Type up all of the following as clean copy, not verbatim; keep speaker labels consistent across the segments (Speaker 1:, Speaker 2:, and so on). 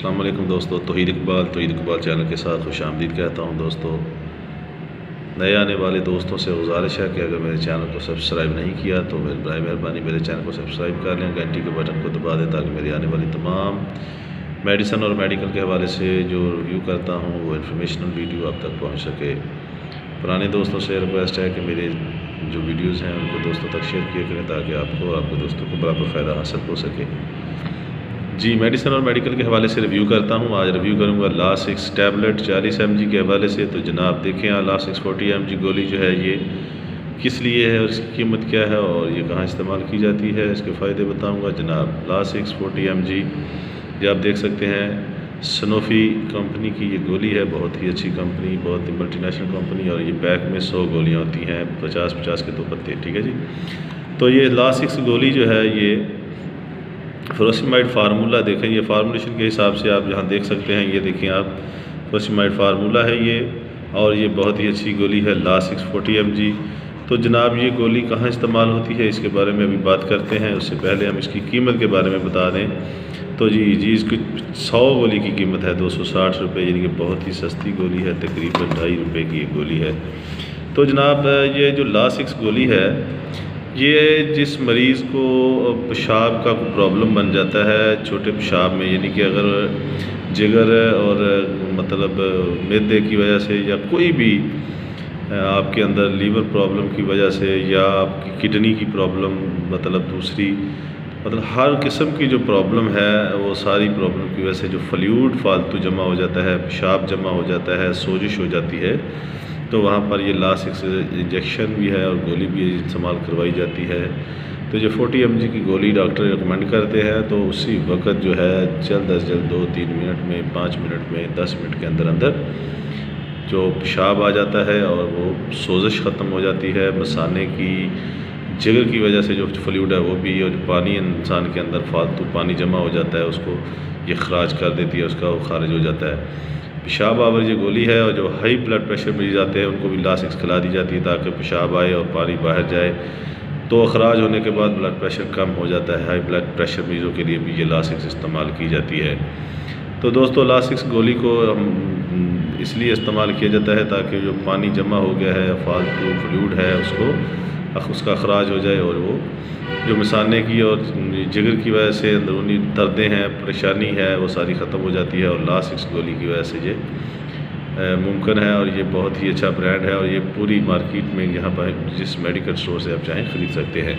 Speaker 1: السلام علیکم دوستو، توحید اقبال چینل کے ساتھ خوش آمدید کہتا ہوں۔ دوستو، نئے آنے والے دوستوں سے گزارش ہے کہ اگر میرے چینل کو سبسکرائب نہیں کیا تو برائے مہربانی میرے چینل کو سبسکرائب کر لیں، گھنٹی کے بٹن کو دبا دیں تاکہ میری آنے والی تمام میڈیسن اور میڈیکل کے حوالے سے جو ریویو کرتا ہوں وہ انفارمیشنل ویڈیو آپ تک پہنچ سکے۔ پرانے دوستوں سے ریکویسٹ ہے کہ میرے جو ویڈیوز ہیں ان کو دوستوں تک شیئر کیا کریں تاکہ آپ کو آپ کے دوستوں کو برابر فائدہ حاصل ہو سکے۔ جی، میڈیسن اور میڈیکل کے حوالے سے ریویو کرتا ہوں۔ آج ریویو کروں گا لا6 ٹیبلٹ 40 mg کے حوالے سے۔ تو جناب دیکھیں، لا6 40 mg گولی جو ہے یہ کس لیے ہے اور اس کی قیمت کیا ہے اور یہ کہاں استعمال کی جاتی ہے، اس کے فائدے بتاؤں گا۔ جناب لا6 40 mg یہ آپ دیکھ سکتے ہیں سنوفی کمپنی کی یہ گولی ہے، بہت ہی اچھی کمپنی، بہت ہی ملٹی نیشنل کمپنی، اور یہ پیک میں 100 گولیاں ہوتی ہیں، 50 کے 2 پتے، ٹھیک ہے جی۔ تو یہ لا6 گولی جو ہے یہ فروسیمائڈ فارمولہ دیکھیں، یہ فارمولیشن کے حساب سے آپ یہاں دیکھ سکتے ہیں، یہ دیکھیں آپ فروسیمائڈ فارمولہ ہے یہ، اور یہ بہت ہی اچھی گولی ہے لا6 40 mg۔ تو جناب یہ گولی کہاں استعمال ہوتی ہے اس کے بارے میں ابھی بات کرتے ہیں، اس سے پہلے ہم اس کی قیمت کے بارے میں بتا دیں۔ تو جی اس کی 100 گولی کی قیمت ہے 260 روپے، یعنی کہ بہت ہی سستی گولی ہے، تقریباً 2.5 روپے کی یہ گولی ہے۔ تو جناب یہ جو لا6 گولی ہے یہ جس مریض کو پیشاب کا کوئی پرابلم بن جاتا ہے چھوٹے پیشاب میں، یعنی کہ اگر جگر اور مطلب معدے کی وجہ سے یا کوئی بھی آپ کے اندر لیور پرابلم کی وجہ سے یا آپ کی کڈنی کی پرابلم، مطلب ہر قسم کی جو پرابلم ہے وہ ساری پرابلم کی وجہ سے جو فلیوڈ فالتو جمع ہو جاتا ہے، پیشاب جمع ہو جاتا ہے، سوزش ہو جاتی ہے، تو وہاں پر یہ لا6 انجیکشن بھی ہے اور گولی بھی استعمال کروائی جاتی ہے۔ تو جو 40 mg کی گولی ڈاکٹر ریکمینڈ کرتے ہیں تو اسی وقت جو ہے جلد از جلد 2-3 منٹ میں، 5 منٹ میں، 10 منٹ کے اندر جو پیشاب آ جاتا ہے اور وہ سوزش ختم ہو جاتی ہے، مثانے کی جگر کی وجہ سے جو فلیوڈ ہے وہ بھی، اور پانی انسان کے اندر فالتو پانی جمع ہو جاتا ہے اس کو یہ خراج کر دیتی ہے، اس کا وہ خارج ہو جاتا ہے۔ پیشاب آور یہ گولی ہے، اور جو ہائی بلڈ پریشر مریض آتے ہیں ان کو بھی لا6 کھلا دی جاتی ہے تاکہ پیشاب آئے اور پانی باہر جائے، تو اخراج ہونے کے بعد بلڈ پریشر کم ہو جاتا ہے۔ ہائی بلڈ پریشر مریضوں کے لیے بھی یہ لا6 استعمال کی جاتی ہے۔ تو دوستو لا6 گولی کو اس لیے استعمال کیا جاتا ہے تاکہ جو پانی جمع ہو گیا ہے، فالتو فلوئڈ ہے، اس کا اخراج ہو جائے، اور وہ جو مثانے کی اور جگر کی وجہ سے اندرونی دردیں ہیں، پریشانی ہے، وہ ساری ختم ہو جاتی ہے، اور لا6 گولی کی وجہ سے یہ ممکن ہے، اور یہ بہت ہی اچھا برانڈ ہے، اور یہ پوری مارکیٹ میں یہاں پر جس میڈیکل سٹور سے آپ چاہیں خرید سکتے ہیں۔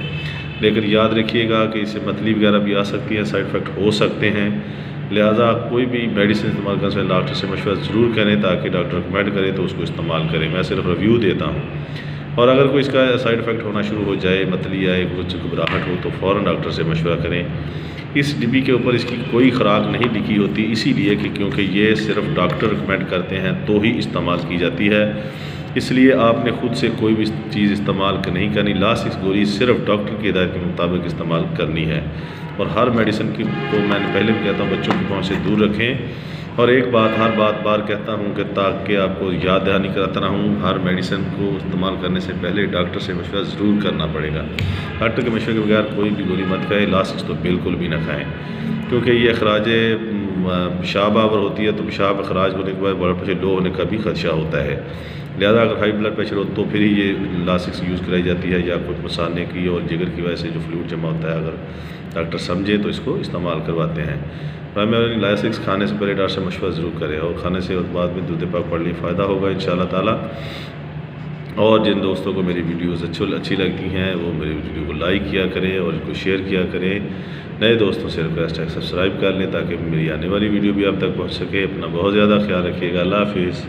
Speaker 1: لیکن یاد رکھیے گا کہ اس سے متلی وغیرہ بھی آ سکتی ہے، سائیڈ افیکٹ ہو سکتے ہیں، لہٰذا کوئی بھی میڈیسن استعمال کرنے سے ڈاکٹر سے مشورہ ضرور کریں تاکہ ڈاکٹر ریکمینڈ کرے تو اس کو استعمال کریں۔ میں صرف ریویو دیتا ہوں، اور اگر کوئی اس کا سائیڈ افیکٹ ہونا شروع ہو جائے، متلی آئے، کچھ گھبراہٹ ہو، تو فوراً ڈاکٹر سے مشورہ کریں۔ اس ڈبی کے اوپر اس کی کوئی خوراک نہیں لکھی ہوتی، اسی لیے کہ کیونکہ یہ صرف ڈاکٹر ریکمینڈ کرتے ہیں تو ہی استعمال کی جاتی ہے، اس لیے آپ نے خود سے کوئی بھی چیز استعمال نہیں کرنی۔ لا6 گولی صرف ڈاکٹر کی ہدایت کے مطابق استعمال کرنی ہے، اور ہر میڈیسن کو میں نے پہلے بھی کہتا ہوں بچوں کی پہنچ سے دور رکھیں، اور ایک بات ہر بار کہتا ہوں کہ تاکہ آپ کو یاد دہانی کراتا رہوں، ہر میڈیسن کو استعمال کرنے سے پہلے ڈاکٹر سے مشورہ ضرور کرنا پڑے گا۔ ڈاکٹر کے مشورے کے بغیر کوئی بھی گولی مت کھائیں، لا6 تو بالکل بھی نہ کھائیں، کیونکہ یہ اخراج پیشاب آور ہوتی ہے، تو پیشاب اخراج ہونے کے بعد بلڈ پریشر لو ہونے کا بھی خدشہ ہوتا ہے، لہذا اگر ہائی بلڈ پریشر ہو تو پھر ہی یہ لا6 یوز کرائی جاتی ہے، یا کچھ مثانے کی اور جگر کی وجہ سے جو فلوئڈ جمع ہوتا ہے اگر ڈاکٹر سمجھے تو اس کو استعمال کرواتے ہیں۔ لا6 کھانے سے پہلے ڈاکٹر سے مشورہ ضرور کریں، اور کھانے سے بعد میں دودھ پاک پڑھ لیں، فائدہ ہوگا انشاءاللہ تعالی۔ اور جن دوستوں کو میری ویڈیوز اچھی لگتی ہیں وہ میری ویڈیو کو لائک کیا کریں اور اس کو شیئر کیا کریں۔ نئے دوستوں سے ریکویسٹ ہے سبسکرائب کر لیں تاکہ میری آنے والی ویڈیو بھی آپ تک پہنچ سکے۔ اپنا بہت زیادہ خیال رکھیے گا، اللہ حافظ۔